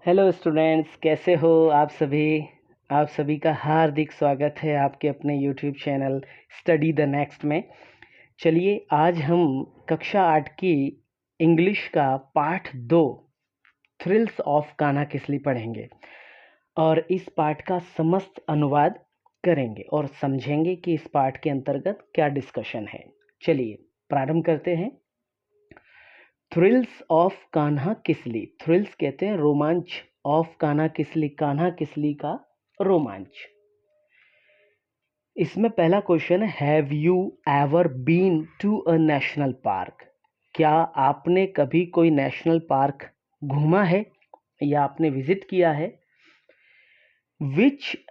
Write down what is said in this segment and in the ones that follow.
Hello students, कैसे हो आप सभी का हार्दिक स्वागत है आपके अपने YouTube channel study the next में। चलिए आज हम कक्षा 8 की इंग्लिश का पाठ 2 थ्रिल्स ऑफ कान्हा किसली पढ़ेंगे और इस पाठ का समस्त अनुवाद करेंगे और समझेंगे कि इस पाठ के अंतर्गत क्या डिस्कशन है। चलिए प्रारंभ करते हैं। Thrills of Kanha Kisli. Thrills कहते हैं रोमांच, ऑफ कान्हा किसली का रोमांच। इसमें पहला क्वेश्चन है, have you ever been to a national park. क्या आपने कभी कोई नेशनल पार्क घूमा है या आपने विजिट किया है।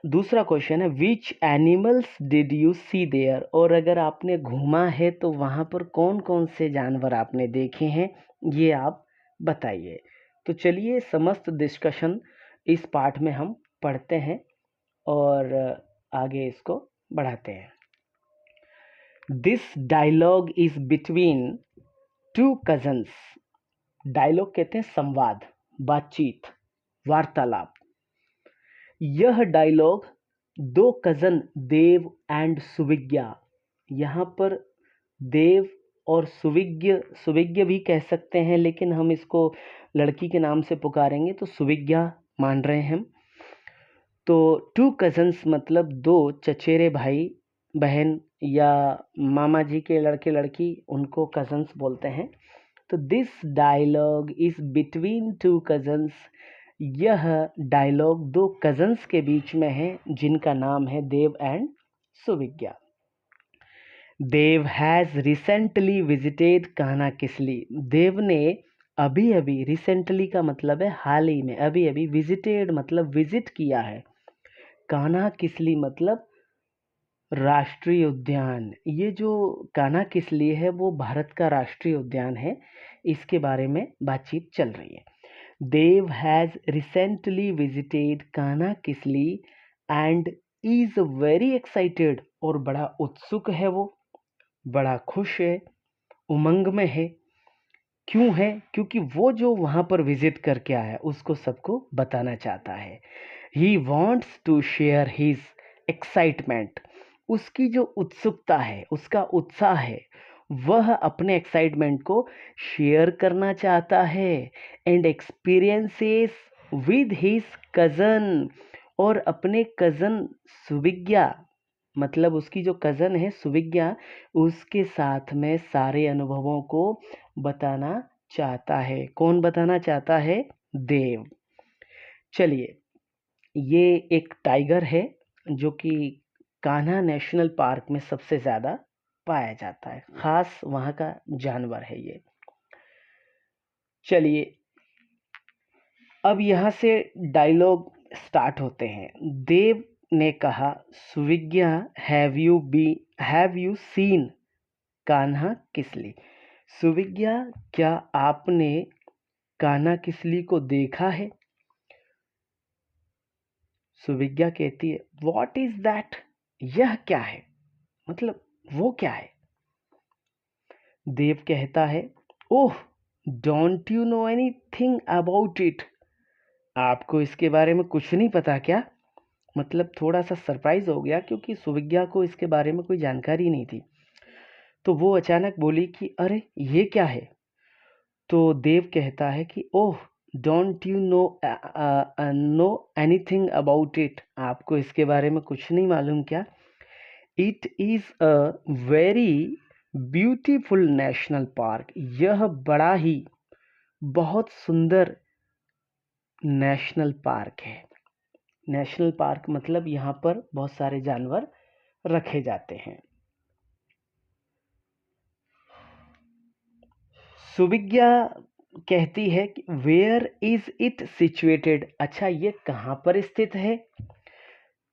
दूसरा क्वेश्चन है, which animals did you see there. और अगर आपने घूमा है तो वहाँ पर कौन कौन से जानवर आपने देखे हैं, ये आप बताइए। तो चलिए समस्त डिस्कशन इस पाठ में हम पढ़ते हैं और आगे इसको बढ़ाते हैं। This dialogue is between two cousins. Dialogue कहते हैं संवाद, बातचीत, वार्तालाप। यह डायलॉग दो कजन देव एंड सुविज्ञा। यहाँ पर देव और सुविज्ञ भी कह सकते हैं, लेकिन हम इसको लड़की के नाम से पुकारेंगे तो सुविज्ञा मान रहे हैं हम। तो टू कजन्स मतलब दो चचेरे भाई बहन या मामा जी के लड़के लड़की, उनको कजन्स बोलते हैं। तो this dialogue is between two cousins. यह डायलॉग दो कजन्स के बीच में है जिनका नाम है Dev and Suvigya. Dev has recently visited Kanha Kisli. Dev ने अभी अभी, रिसेंटली का मतलब है हाल ही में, अभी अभी, विजिटेड मतलब विजिट किया है। कान्हा किसली मतलब राष्ट्रीय उद्यान। ये जो कान्हा किसली है वो भारत का राष्ट्रीय उद्यान है, इसके बारे में बातचीत चल रही है। Dev has recently visited Kanha Kisli and is very excited. और बड़ा उत्सुक है, वो बड़ा खुश है, उमंग में है। क्यों है? क्योंकि वो जो वहां पर विजिट करके आया उसको सबको बताना चाहता है। He wants to share his excitement. उसकी जो उत्सुकता है, उसका उत्साह है, वह अपने एक्साइटमेंट को शेयर करना चाहता है। And experiences with his cousin. और अपने कजन सुविज्ञा, मतलब उसकी जो कजन है सुविज्ञा, उसके साथ में सारे अनुभवों को बताना चाहता है। कौन बताना चाहता है? देव। चलिए, ये एक टाइगर है जो कि कान्हा नेशनल पार्क में सबसे ज़्यादा पाया जाता है, खास वहाँ का जानवर है ये। चलिए अब यहाँ से डायलॉग स्टार्ट होते हैं। देव ने कहा, Suvigya have you seen Kanha Kisli. Suvigya, क्या आपने कान्हा किसली को देखा है। सुविज्ञा कहती है, व्हाट इज दैट। यह क्या है, मतलब वो क्या है। देव कहता है, oh don't you know anything about it. आपको इसके बारे में कुछ नहीं पता क्या। मतलब थोड़ा सा सरप्राइज हो गया क्योंकि सुविज्ञा को इसके बारे में कोई जानकारी नहीं थी। तो वो अचानक बोली कि अरे ये क्या है। तो देव कहता है कि oh don't you know anything about it. आपको इसके बारे में कुछ नहीं मालूम क्या। It is a very beautiful national park. यह बड़ा ही बहुत सुंदर नेशनल पार्क है। नेशनल पार्क मतलब यहाँ पर बहुत सारे जानवर रखे जाते हैं। सुविज्ञा कहती है कि वेयर इज इट सिचुएटेड। अच्छा ये कहाँ पर स्थित है।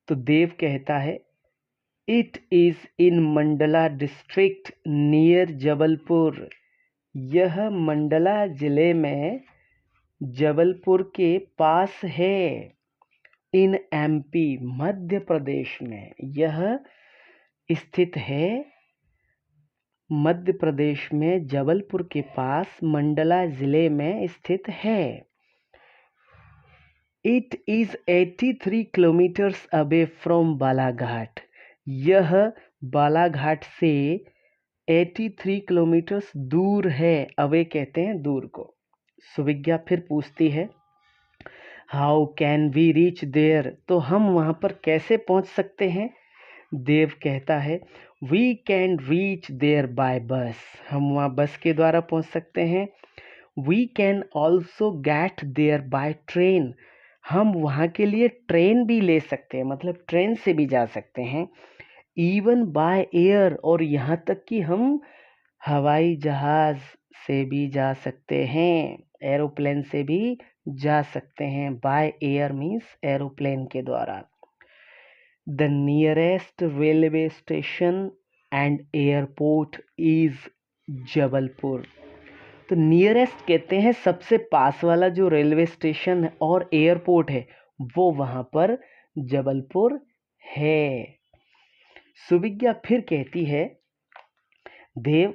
तो देव कहता है, it is in Mandla district near Jabalpur. यह मंडला जिले में जबलपुर के पास है। इन एमपी मध्य प्रदेश में यह स्थित है। मध्य प्रदेश में जबलपुर के पास मंडला जिले में स्थित है। It is 83 kilometres away from Balaghat. यह बालाघाट से 83 किलोमीटर्स दूर है। अवे कहते हैं दूर को। सुविज्ञा फिर पूछती है how can we reach there, तो हम वहाँ पर कैसे पहुँच सकते हैं। देव कहता है we can reach there by bus, हम वहाँ बस के द्वारा पहुँच सकते हैं। We can also get there by train, हम वहाँ के लिए ट्रेन भी ले सकते हैं, मतलब ट्रेन से भी जा सकते हैं। इवन बाय एयर, और यहाँ तक कि हम हवाई जहाज से भी जा सकते हैं, एरोप्लेन से भी जा सकते हैं। बाय एयर मीन्स एरोप्लेन के द्वारा। The nearest railway station and airport is Jabalpur. तो नियरेस्ट कहते हैं सबसे पास वाला जो रेलवे स्टेशन और एयरपोर्ट है वो वहां पर जबलपुर है। सुविज्ञा फिर कहती है Dev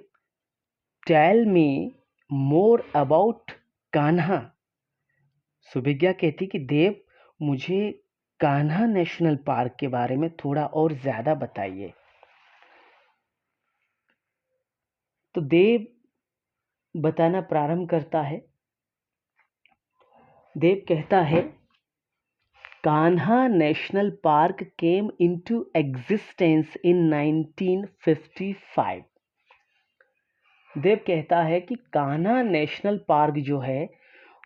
tell me more about Kanha. Suvigya कहती कि देव मुझे कान्हा नेशनल पार्क के बारे में थोड़ा और ज्यादा बताइए। तो देव बताना प्रारंभ करता है। देव कहता है Kanha national park came into existence in 1955। देव कहता है कि कान्हा नेशनल पार्क जो है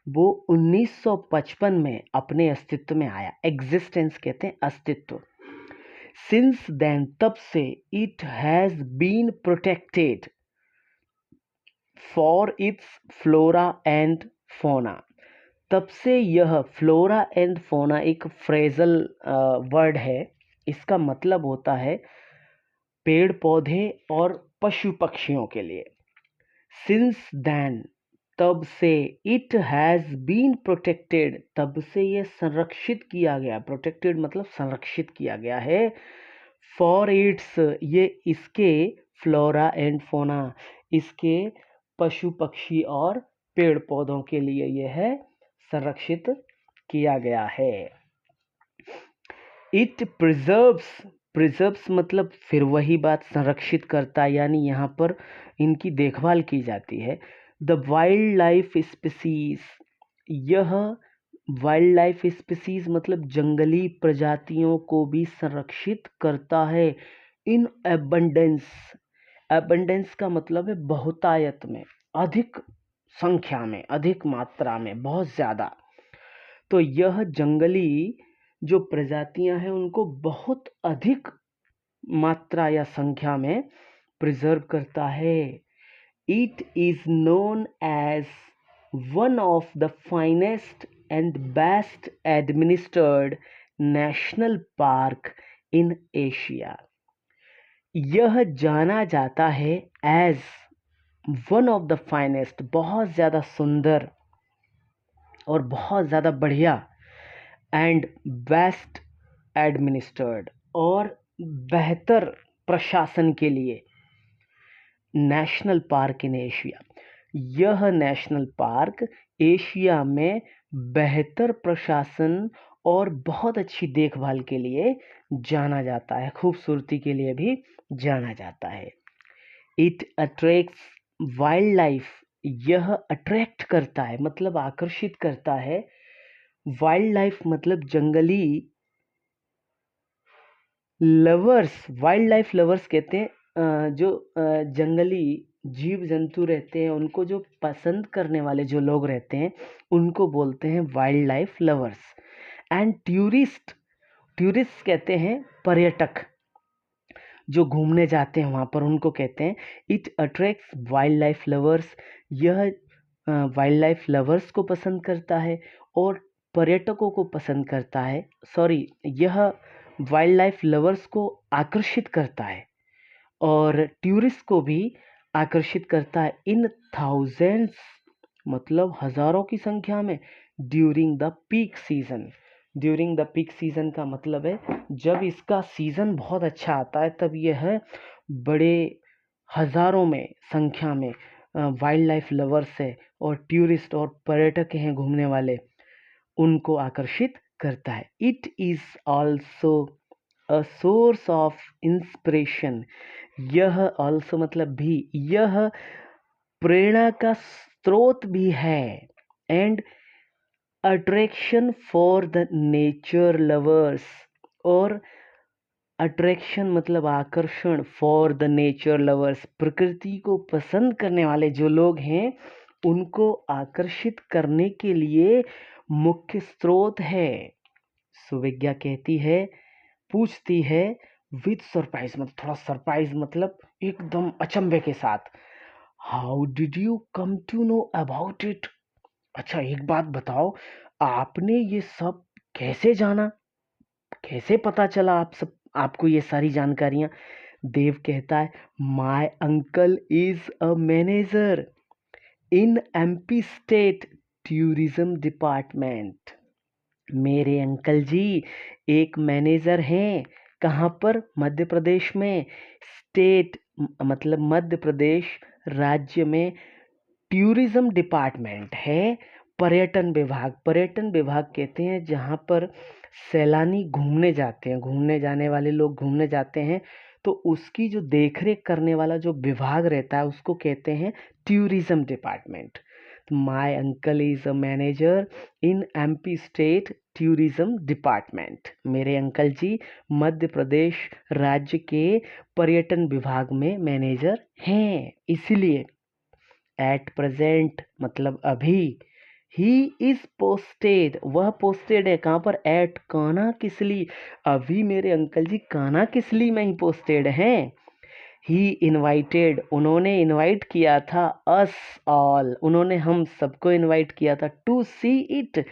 वो 1955 में अपने अस्तित्व में आया। एग्जिस्टेंस कहते हैं अस्तित्व। सिंस देन, तब से, it has been protected for its flora and fauna. तब से यह फ्लोरा एंड फोना एक फ्रेजल वर्ड है। इसका मतलब होता है पेड़ पौधे और पशु पक्षियों के लिए। सिंस देन, तब से, इट हैज बीन प्रोटेक्टेड, तब से यह संरक्षित किया गया। प्रोटेक्टेड मतलब संरक्षित किया गया है। फॉर इट्स, ये इसके फ्लोरा एंड फोना, इसके पशु पक्षी और पेड़ पौधों के लिए यह संरक्षित किया गया है। इट प्रिजर्व्स, प्रिजर्व्स मतलब फिर वही बात, संरक्षित करता, यानी यहाँ पर इनकी देखभाल की जाती है। द वाइल्ड लाइफ स्पीसीज, यह वाइल्ड लाइफ स्पीसीज मतलब जंगली प्रजातियों को भी संरक्षित करता है। इन एबंडेंस, एबंडेंस का मतलब है बहुतायत में, अधिक संख्या में, अधिक मात्रा में, बहुत ज्यादा। तो यह जंगली जो प्रजातियां हैं उनको बहुत अधिक मात्रा या संख्या में प्रिजर्व करता है। It is known as one of the finest and best administered national park in Asia. यह जाना जाता है as one of the finest, बहुत ज़्यादा सुंदर और बहुत ज़्यादा बढ़िया, एंड बेस्ट एडमिनिस्टर्ड, और बेहतर प्रशासन के लिए, नेशनल पार्क इन एशिया। यह नेशनल पार्क एशिया में बेहतर प्रशासन और बहुत अच्छी देखभाल के लिए जाना जाता है, खूबसूरती के लिए भी जाना जाता है। इट अट्रैक्ट्स वाइल्ड लाइफ, यह अट्रैक्ट करता है मतलब आकर्षित करता है। वाइल्ड लाइफ मतलब जंगली लवर्स, वाइल्ड लाइफ लवर्स कहते हैं जो जंगली जीव जंतु रहते हैं उनको जो पसंद करने वाले जो लोग रहते हैं उनको बोलते हैं wild life lovers. And tourist, tourist कहते हैं पर्यटक जो घूमने जाते हैं वहाँ पर, उनको कहते हैं। It attracts wild life lovers, यह वाइल्ड लाइफ लवर्स को पसंद करता है और पर्यटकों को पसंद करता है। सॉरी, यह वाइल्ड लाइफ लवर्स को आकर्षित करता है और टूरिस्ट को भी आकर्षित करता है। इन थाउजेंड्स मतलब हजारों की संख्या में। During the peak season, during the peak season का मतलब है जब इसका सीजन बहुत अच्छा आता है तब यह बड़े हजारों में संख्या में वाइल्ड लाइफ लवर्स है और टूरिस्ट और पर्यटक हैं घूमने वाले, उनको आकर्षित करता है। It is also a source of inspiration. यह ऑल्सो मतलब भी, यह प्रेरणा का स्रोत भी है। And attraction for the nature lovers, और अट्रैक्शन मतलब आकर्षण, फॉर द नेचर लवर्स, प्रकृति को पसंद करने वाले जो लोग हैं उनको आकर्षित करने के लिए मुख्य स्रोत है। सुविज्ञा कहती है, पूछती है विद सरप्राइज, मतलब थोड़ा सरप्राइज मतलब एकदम अचंभे के साथ, how did you come to know about it. अच्छा एक बात बताओ, आपने ये सब कैसे जाना, कैसे पता चला आपको ये सारी जानकारियां। देव कहता है, my uncle is a manager in MP state tourism department. मेरे अंकल जी एक मैनेजर हैं। कहाँ पर? मध्य प्रदेश में। स्टेट मतलब मध्य प्रदेश राज्य में टूरिज्म डिपार्टमेंट है, पर्यटन विभाग। पर्यटन विभाग कहते हैं जहाँ पर सैलानी घूमने जाते हैं, घूमने जाने वाले लोग घूमने जाते हैं, तो उसकी जो देखरेख करने वाला जो विभाग रहता है उसको कहते हैं tourism department. My uncle is a manager in MP state tourism department. मेरे अंकल जी मध्य प्रदेश राज्य के पर्यटन विभाग में मैनेजर हैं। इसलिए एट प्रेजेंट मतलब अभी, ही इज पोस्टेड, वह पोस्टेड है कहाँ पर? एट कान्हा किसली। अभी मेरे अंकल जी कान्हा किसली में ही पोस्टेड हैं। ही इनवाइटेड, उन्होंने इनवाइट किया था, अस ऑल, उन्होंने हम सबको इनवाइट किया था, टू सी इट,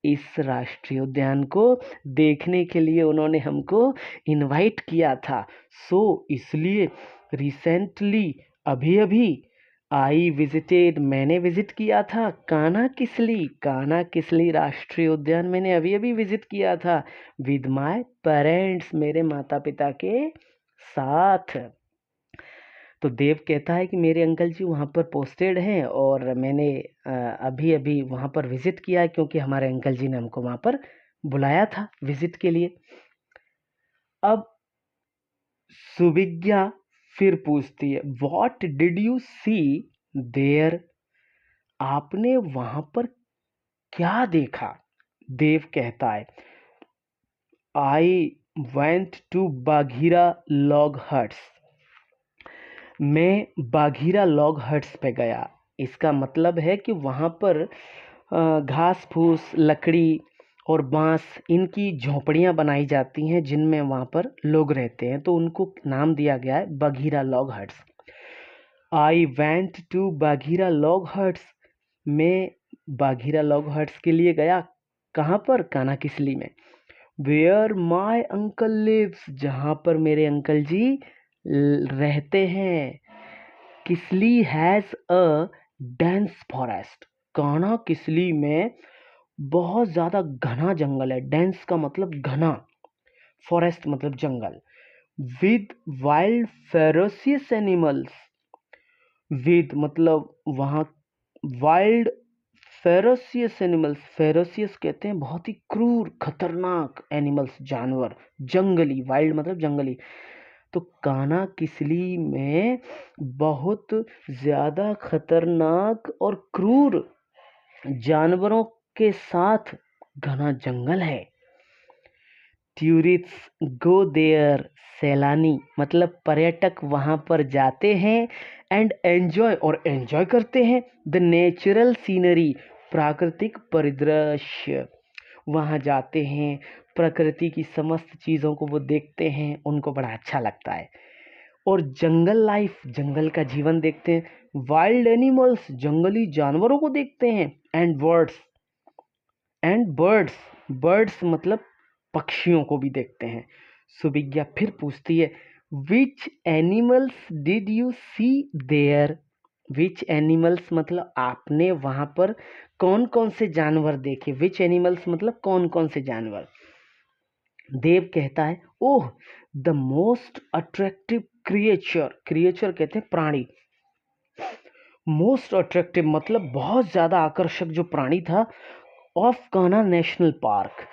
इस राष्ट्रीय उद्यान को देखने के लिए उन्होंने हमको इनवाइट किया था। सो इसलिए रिसेंटली अभी अभी आई विजिटेड, मैंने विजिट किया था कान्हा किसली, कान्हा किसली राष्ट्रीय उद्यान मैंने अभी अभी विजिट किया था विद माय पेरेंट्स, मेरे माता पिता के साथ। तो देव कहता है कि मेरे अंकल जी वहाँ पर पोस्टेड हैं और मैंने अभी अभी वहाँ पर विजिट किया है, क्योंकि हमारे अंकल जी ने हमको वहाँ पर बुलाया था विजिट के लिए। अब सुविज्ञा फिर पूछती है, what did you see there, आपने वहां पर क्या देखा। देव कहता है, I went to Bagheera log huts, मैं बाघीरा लॉग हट्स पे गया। इसका मतलब है कि वहाँ पर घास फूस, लकड़ी और बांस, इनकी झोपड़ियाँ बनाई जाती हैं जिनमें वहाँ पर लोग रहते हैं, तो उनको नाम दिया गया है Bagheera log huts. I went to Bagheera log huts, मैं बाघीरा लॉग हट्स के लिए गया। कहाँ पर? कान्हा किसली में। वेयर माई अंकल लिव्स, जहाँ पर मेरे अंकल जी रहते हैं। Kisli has a dense forest, Kanha Kisli में बहुत ज्यादा घना जंगल है। डेंस का मतलब घना, फॉरेस्ट मतलब जंगल। With wild ferocious animals, with मतलब वहाँ वाइल्ड फेरोसियस एनिमल्स, फेरोसियस कहते हैं बहुत ही क्रूर खतरनाक एनिमल्स, जानवर, जंगली, वाइल्ड मतलब जंगली। तो कान्हा किसली में बहुत ज्यादा खतरनाक और क्रूर जानवरों के साथ घना जंगल है। टूरिस्ट गो देयर, सैलानी मतलब पर्यटक वहां पर जाते हैं, एंड एंजॉय और एंजॉय करते हैं, द नेचुरल सीनरी, प्राकृतिक परिदृश्य। वहां जाते हैं, प्रकृति की समस्त चीजों को वो देखते हैं, उनको बड़ा अच्छा लगता है। और जंगल लाइफ, जंगल का जीवन देखते हैं, वाइल्ड एनिमल्स, जंगली जानवरों को देखते हैं, and birds, and birds, birds मतलब पक्षियों को भी देखते हैं। सुविज्ञा फिर पूछती है, which animals did you see there, which animals मतलब आपने वहां पर कौन कौन से जानवर देखे। विच एनिमल्स मतलब कौन कौन से जानवर। देव कहता है, ओह the most attractive creature, creature कहते हैं प्राणी, मोस्ट अट्रैक्टिव मतलब बहुत ज्यादा आकर्षक जो प्राणी था, of Kanha national park.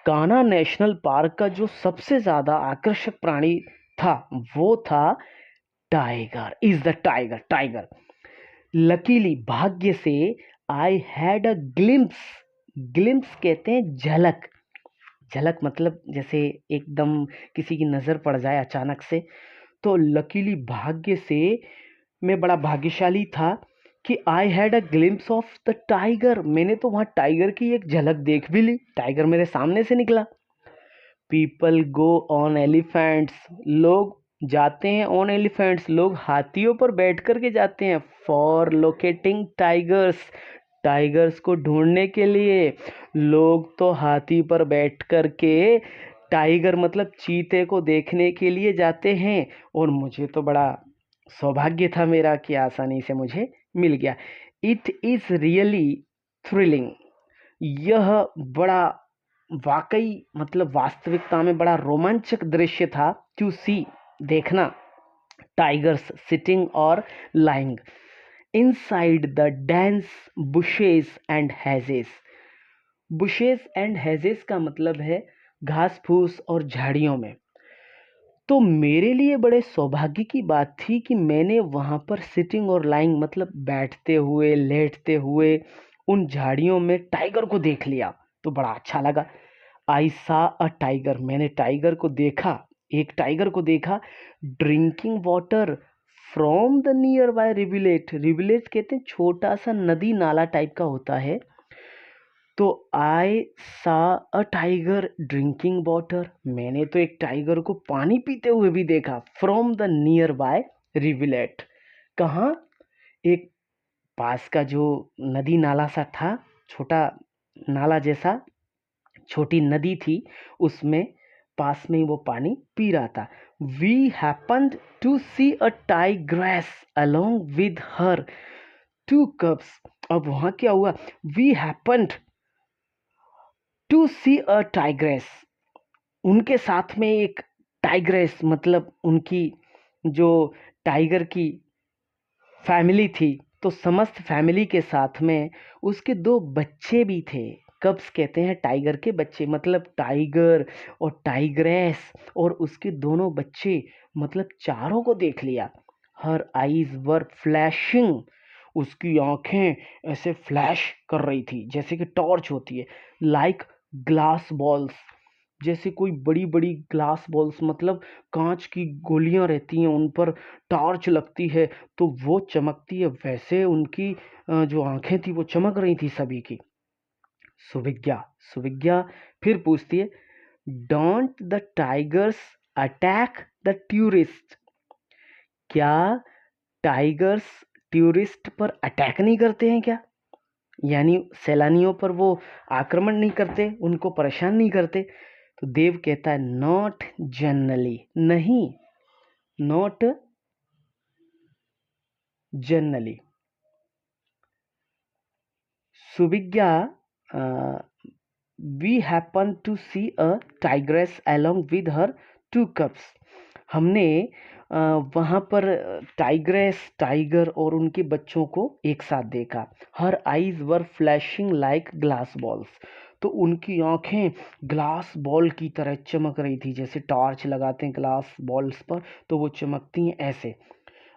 Kanha national park का जो सबसे ज़्यादा आकर्षक प्राणी था वो था tiger. Is the tiger. Tiger. Luckily, भाग्य से, I had a glimpse. Glimpse कहते हैं झलक। झलक मतलब जैसे एकदम किसी की नज़र पड़ जाए अचानक से। तो लकीली, भाग्य से, मैं बड़ा भाग्यशाली था कि I had a glimpse of the tiger. मैंने तो वहाँ टाइगर की एक झलक देख भी ली। टाइगर मेरे सामने से निकला। People go on elephants. लोग जाते हैं ऑन एलिफेंट्स। लोग हाथियों पर बैठ कर के जाते हैं। For locating tigers. टाइगर्स को ढूंढने के लिए लोग तो हाथी पर बैठ कर के टाइगर मतलब चीते को देखने के लिए जाते हैं। और मुझे तो बड़ा सौभाग्य था मेरा कि आसानी से मुझे मिल गया। It is really thrilling. यह बड़ा वाकई मतलब वास्तविकता में बड़ा रोमांचक दृश्य था। टू सी, देखना, टाइगर्स सिटिंग और lying inside the dense bushes and hedges. Bushes and hedges का मतलब है घास फूस और झाड़ियों में। तो मेरे लिए बड़े सौभाग्य की बात थी कि मैंने वहाँ पर सिटिंग और लाइंग मतलब बैठते हुए लेटते हुए उन झाड़ियों में टाइगर को देख लिया। तो बड़ा अच्छा लगा। आई सा अ टाइगर। मैंने टाइगर को देखा। एक टाइगर को देखा drinking water from the nearby rivulet. Rivulet कहते हैं छोटा सा नदी नाला टाइप का होता है। तो आई सा अ टाइगर ड्रिंकिंग वाटर। मैंने तो एक टाइगर को पानी पीते हुए भी देखा। From the nearby rivulet. कहाँ? एक पास का जो नदी नाला सा था, छोटा नाला जैसा छोटी नदी थी, उसमें पास में ही वो पानी पी रहा था। We happened to see a tigress along with her two cubs. अब वहाँ क्या हुआ? We happened to see a tigress. उनके साथ में एक टाइग्रेस मतलब उनकी जो टाइगर की फैमिली थी। तो समस्त फैमिली के साथ में उसके दो बच्चे भी थे। कब्स कहते हैं टाइगर के बच्चे, मतलब टाइगर और टाइग्रेस और उसके दोनों बच्चे, मतलब चारों को देख लिया। हर आईज वर फ्लैशिंग। उसकी आंखें ऐसे फ्लैश कर रही थी जैसे कि टॉर्च होती है। Like glass balls. जैसे कोई बड़ी बड़ी ग्लास बॉल्स मतलब कांच की गोलियां रहती हैं, उन पर टॉर्च लगती है तो वो चमकती है, वैसे उनकी जो आंखें थी वो चमक रही थी सभी की। सुविज्ञा। सुविज्ञा फिर पूछती है, don't the tigers attack the tourist. क्या टाइगर्स टूरिस्ट पर अटैक नहीं करते हैं क्या? यानी सैलानियों पर वो आक्रमण नहीं करते, उनको परेशान नहीं करते? तो देव कहता है, नॉट जनरली। नहीं, not generally. Suvigya, we happen to see a tigress along with her two cubs. हमने वहाँ पर टाइग्रेस टाइगर और उनके बच्चों को एक साथ देखा। हर आईज वर फ्लैशिंग लाइक ग्लास बॉल्स। तो उनकी आंखें ग्लास बॉल की तरह चमक रही थी, जैसे टॉर्च लगाते हैं ग्लास बॉल्स पर तो वो चमकती हैं ऐसे।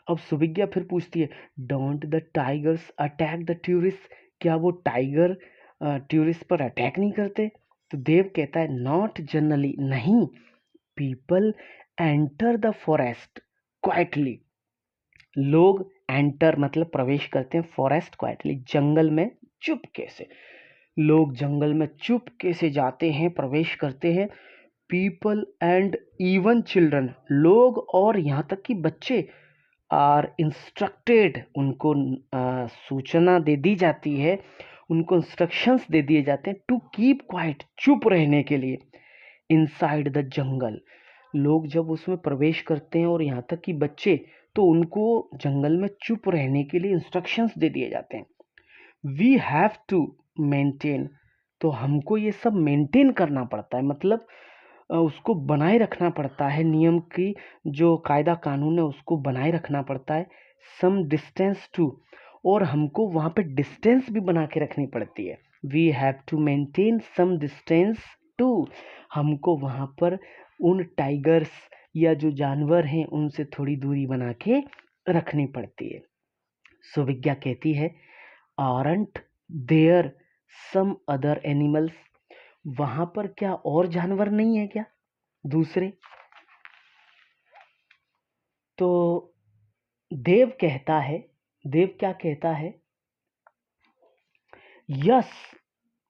अब सुविज्ञा फिर पूछती है, don't the tigers attack the tourist. क्या वो टाइगर टूरिस्ट पर अटैक नहीं करते? तो देव कहता है, नॉट जनरली। नहीं, people enter the forest quietly. लोग एंटर मतलब प्रवेश करते हैं, फॉरेस्ट क्वाइटली जंगल में चुपके से। लोग जंगल में चुपके से जाते हैं, प्रवेश करते हैं। People and even children. लोग और यहाँ तक कि बच्चे आर इंस्ट्रक्टेड। उनको सूचना दे दी जाती है, उनको इंस्ट्रक्शंस दे दिए जाते हैं टू कीप क्वाइट, चुप रहने के लिए। Inside the jungle. लोग जब उसमें प्रवेश करते हैं और यहाँ तक कि बच्चे, तो उनको जंगल में चुप रहने के लिए इंस्ट्रक्शंस दे दिए जाते हैं। We have to maintain. तो हमको ये सब मेंटेन करना पड़ता है, मतलब उसको बनाए रखना पड़ता है। नियम की जो कायदा कानून है उसको बनाए रखना पड़ता है। Some distance too. और हमको वहाँ पे डिस्टेंस भी बना के रखनी पड़ती है। We have to maintain some distance too, हमको वहाँ पर उन टाइगर्स या जो जानवर हैं उनसे थोड़ी दूरी बना के रखनी पड़ती है। सुविज्ञा कहती है aren't there some other animals, वहाँ पर क्या और जानवर नहीं है क्या दूसरे? तो देव कहता है, देव क्या कहता है, यस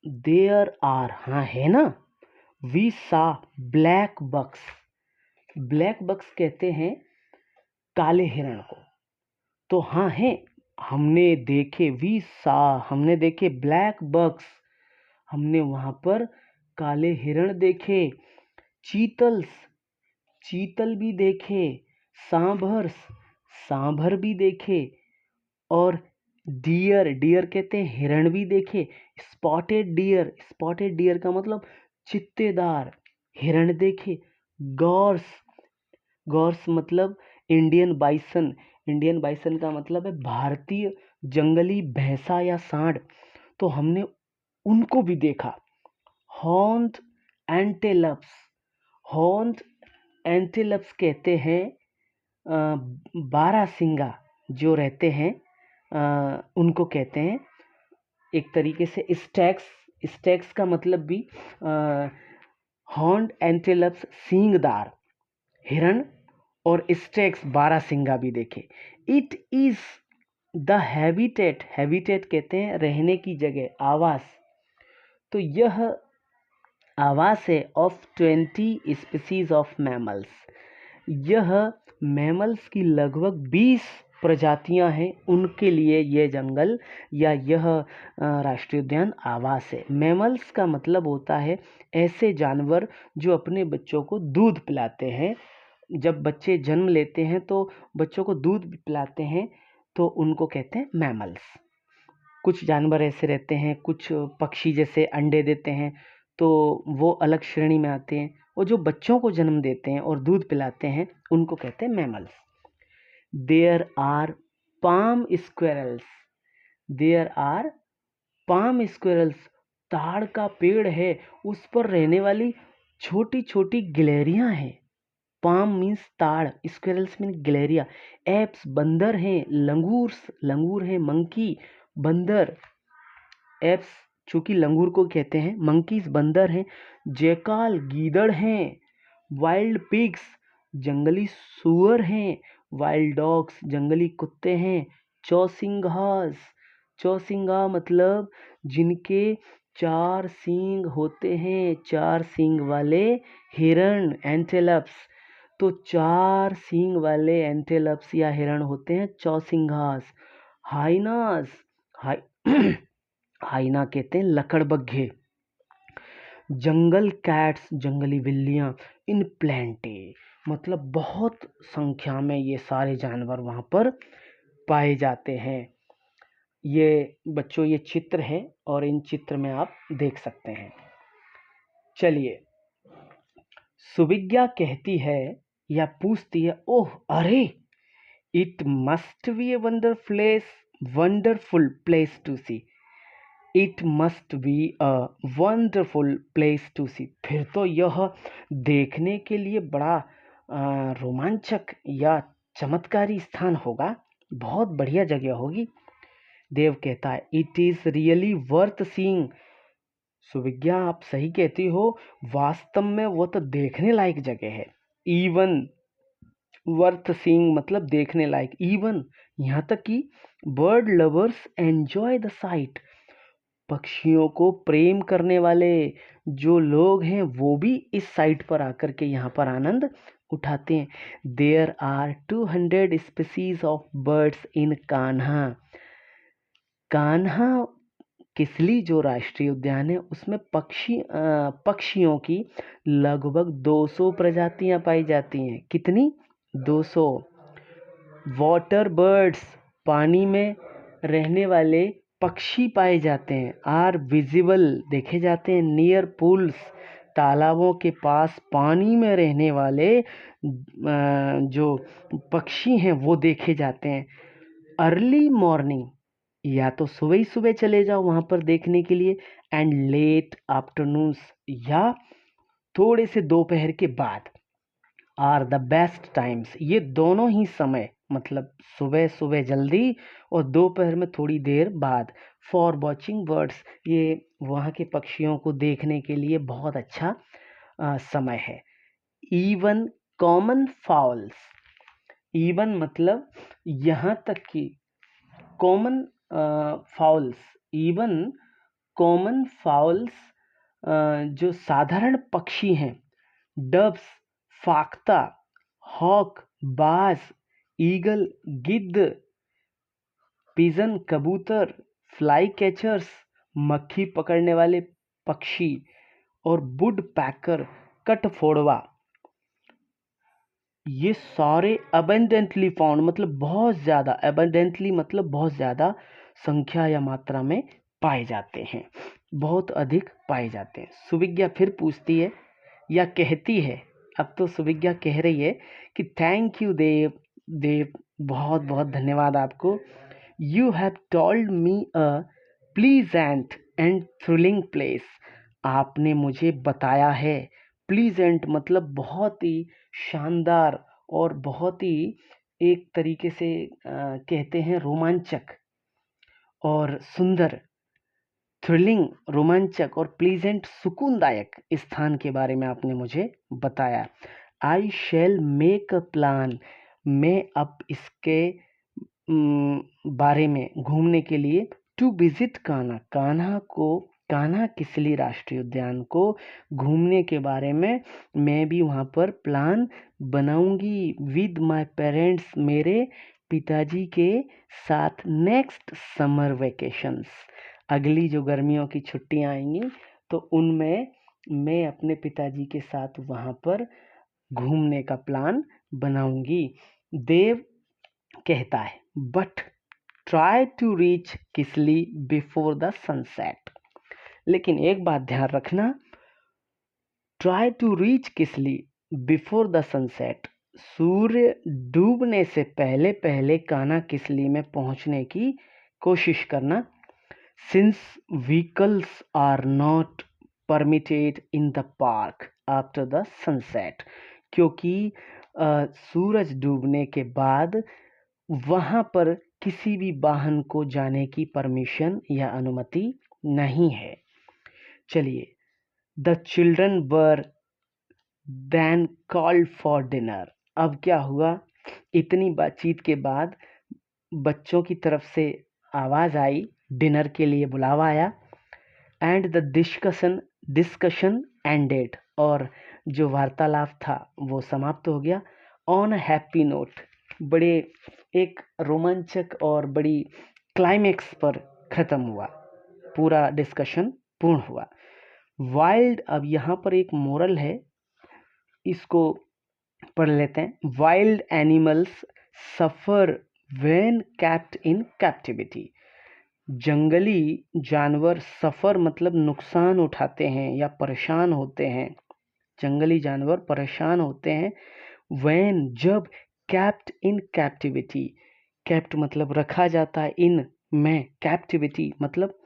देयर आर, हाँ है ना, we saw black box, black बक्स कहते हैं काले हिरण को, तो हाँ है, हमने देखे, वी सा हमने देखे, ब्लैक बक्स हमने वहां पर काले हिरण देखे, चीतल्स चीतल भी देखे, सांभर्स सांभर भी देखे, और डियर डियर कहते हैं हिरण भी देखे, स्पॉटेड डियर का मतलब चित्तेदार हिरण देखे, गॉर्स गॉर्स मतलब इंडियन बाइसन का मतलब है भारतीय जंगली भैंसा या सांड, तो हमने उनको भी देखा। हॉर्न्ड एंटेलप्स, हॉर्न्ड एंटेलप्स कहते हैं बारहसिंगा जो रहते हैं, उनको कहते हैं एक तरीके से स्टैक्स, स्टैक्स का मतलब भी हॉर्न्ड एंटेलप्स सींगदार हिरण, और स्टैक्स बारहसिंगा भी देखे। It is the habitat, habitat कहते हैं रहने की जगह, आवास, तो यह आवास है ऑफ 20 स्पीसीज ऑफ मैमल्स, यह मैमल्स की लगभग 20 प्रजातियां हैं, उनके लिए यह जंगल या यह राष्ट्रीय उद्यान आवास है। मैमल्स का मतलब होता है ऐसे जानवर जो अपने बच्चों को दूध पिलाते हैं, जब बच्चे जन्म लेते हैं तो बच्चों को दूध पिलाते हैं, तो उनको कहते हैं मैमल्स। कुछ जानवर ऐसे रहते हैं, कुछ पक्षी जैसे अंडे देते हैं तो वो अलग श्रेणी में आते हैं, और जो बच्चों को जन्म देते हैं और दूध पिलाते हैं उनको कहते हैं mammals. There are palm squirrels, there are palm squirrels, ताड़ का पेड़ है उस पर रहने वाली छोटी छोटी गिलहरियां हैं। पाम मीन्स ताड़, स्क्वेरल्स मीन गिलहरिया, एप्स बंदर हैं, लंगूर हैं, मंकी बंदर, एप्स चूंकि लंगूर को कहते हैं, मंकीज बंदर हैं, जैकाल गीदड़ हैं, वाइल्ड पिग्स जंगली सुअर हैं, वाइल्ड डॉग्स जंगली कुत्ते हैं, चौसिंघास, चौसिंघा मतलब जिनके 4 सींग होते हैं, 4 सींग वाले हिरण, एंटेलप्स, तो 4 सींग वाले एंटेलप्स या हिरण होते हैं चौसिंघास। हाइनास, हाइ हाइना कहते हैं लकड़बग्घे, जंगल कैट्स जंगली बिल्लियां, इन प्लेंटे मतलब बहुत संख्या में ये सारे जानवर वहां पर पाए जाते हैं। ये बच्चों ये चित्र है और इन चित्र में आप देख सकते हैं। चलिए, सुविज्ञा कहती है या पूछती है, ओह अरे, it must be a wonderful place to see, it must be a wonderful place to see, फिर तो यह देखने के लिए बड़ा रोमांचक या चमत्कारी स्थान होगा, बहुत बढ़िया जगह होगी। देव कहता है it is really worth seeing, Suvigya आप सही कहती हो, वास्तव में वो तो देखने लायक जगह है। इवन वर्थ सीइंग मतलब देखने लायक, इवन यहाँ तक कि bird lovers enjoy the site, पक्षियों को प्रेम करने वाले जो लोग हैं वो भी इस साइट पर आकर के यहाँ पर आनंद उठाते हैं। There are 200 species of birds in Kanha, Kanha Kisli जो राष्ट्रीय उद्यान है उसमें पक्षियों की लगभग 200 प्रजातियां पाई जाती हैं। कितनी? 200। वाटर बर्ड्स पानी में रहने वाले पक्षी पाए जाते हैं, आर विजिबल देखे जाते हैं, नियर पूल्स तालाबों के पास पानी में रहने वाले जो पक्षी हैं वो देखे जाते हैं। अर्ली मॉर्निंग, या तो सुबह ही सुबह चले जाओ वहाँ पर देखने के लिए, एंड लेट आफ्टरनून्स या थोड़े से दोपहर के बाद आर द बेस्ट टाइम्स। ये दोनों ही समय मतलब सुबह सुबह जल्दी और दोपहर में थोड़ी देर बाद फॉर वॉचिंग बर्ड्स, ये वहाँ के पक्षियों को देखने के लिए बहुत अच्छा समय है। इवन कॉमन फाउल्स, इवन मतलब यहाँ तक कि common fowls, even common fowls जो साधारण पक्षी हैं, डब्स, फाख्ता, हॉक, बाज, ईगल, गिद्ध, पिजन, कबूतर, फ्लाई कैचर्स, मक्खी पकड़ने वाले पक्षी और वुड पैकर, कटफोड़वा, ये सारे अबंडेंटली फाउंड मतलब बहुत ज़्यादा, अबंडेंटली मतलब बहुत ज़्यादा संख्या या मात्रा में पाए जाते हैं, बहुत अधिक पाए जाते हैं। सुविज्ञा फिर पूछती है या कहती है, अब तो सुविज्ञा कह रही है कि थैंक यू देव, देव बहुत बहुत धन्यवाद आपको। You have told me a pleasant and thrilling place, आपने मुझे बताया है। प्लीजेंट मतलब बहुत ही शानदार और बहुत ही एक तरीके से कहते हैं रोमांचक और सुंदर, थ्रिलिंग रोमांचक और प्लीजेंट सुकूनदायक स्थान के बारे में आपने मुझे बताया। आई शैल मेक अ प्लान, मैं अब इसके बारे में घूमने के लिए टू विजिट कान्हा, कान्हा किसली राष्ट्रीय उद्यान को घूमने के बारे में मैं भी वहाँ पर प्लान बनाऊंगी विद माय पेरेंट्स, मेरे पिताजी के साथ नेक्स्ट समर वेकेशंस, अगली जो गर्मियों की छुट्टियाँ आएंगी तो उनमें मैं अपने पिताजी के साथ वहाँ पर घूमने का प्लान बनाऊंगी। देव कहता है but try to reach Kisli before the sunset, लेकिन एक बात ध्यान रखना, try to reach Kisli before the sunset, सूर्य डूबने से पहले पहले कान्हा किसली में पहुंचने की कोशिश करना। Since vehicles are not permitted in the park after the sunset, क्योंकि सूरज डूबने के बाद वहाँ पर किसी भी वाहन को जाने की परमिशन या अनुमति नहीं है। चलिए, the children were then called for dinner, अब क्या हुआ, इतनी बातचीत के बाद बच्चों की तरफ से आवाज़ आई, डिनर के लिए बुलावा आया। एंड द डिस्कशन एंडेड, और जो वार्तालाप था वो समाप्त हो गया। ऑन अ हैप्पी नोट, बड़े एक रोमांचक और बड़ी क्लाइमेक्स पर ख़त्म हुआ, पूरा डिस्कशन पूर्ण हुआ। वाइल्ड, अब यहाँ पर एक मोरल है, इसको पढ़ लेते हैं। Wild animals suffer when kept in captivity, जंगली जानवर सफ़र मतलब नुकसान उठाते हैं या परेशान होते हैं, जंगली जानवर परेशान होते हैं। व्हेन जब, कैप्ट इन कैप्टिविटी, कैप्ट मतलब रखा जाता है, इन में, कैप्टिविटी मतलब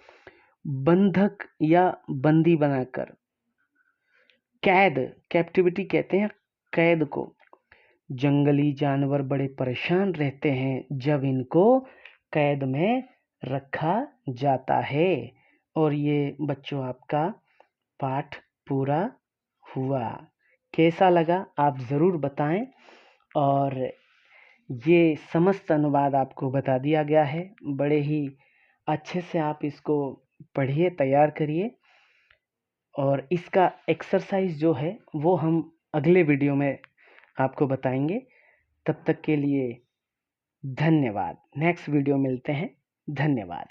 बंधक या बंदी बनाकर, कैद, कैप्टिविटी कहते हैं कैद को। जंगली जानवर बड़े परेशान रहते हैं जब इनको कैद में रखा जाता है। और ये बच्चों आपका पाठ पूरा हुआ। कैसा लगा आप ज़रूर बताएं, और ये समस्त अनुवाद आपको बता दिया गया है, बड़े ही अच्छे से आप इसको पढ़िए, तैयार करिए, और इसका एक्सरसाइज जो है वो हम अगले वीडियो में आपको बताएंगे। तब तक के लिए धन्यवाद, नेक्स्ट वीडियो मिलते हैं, धन्यवाद।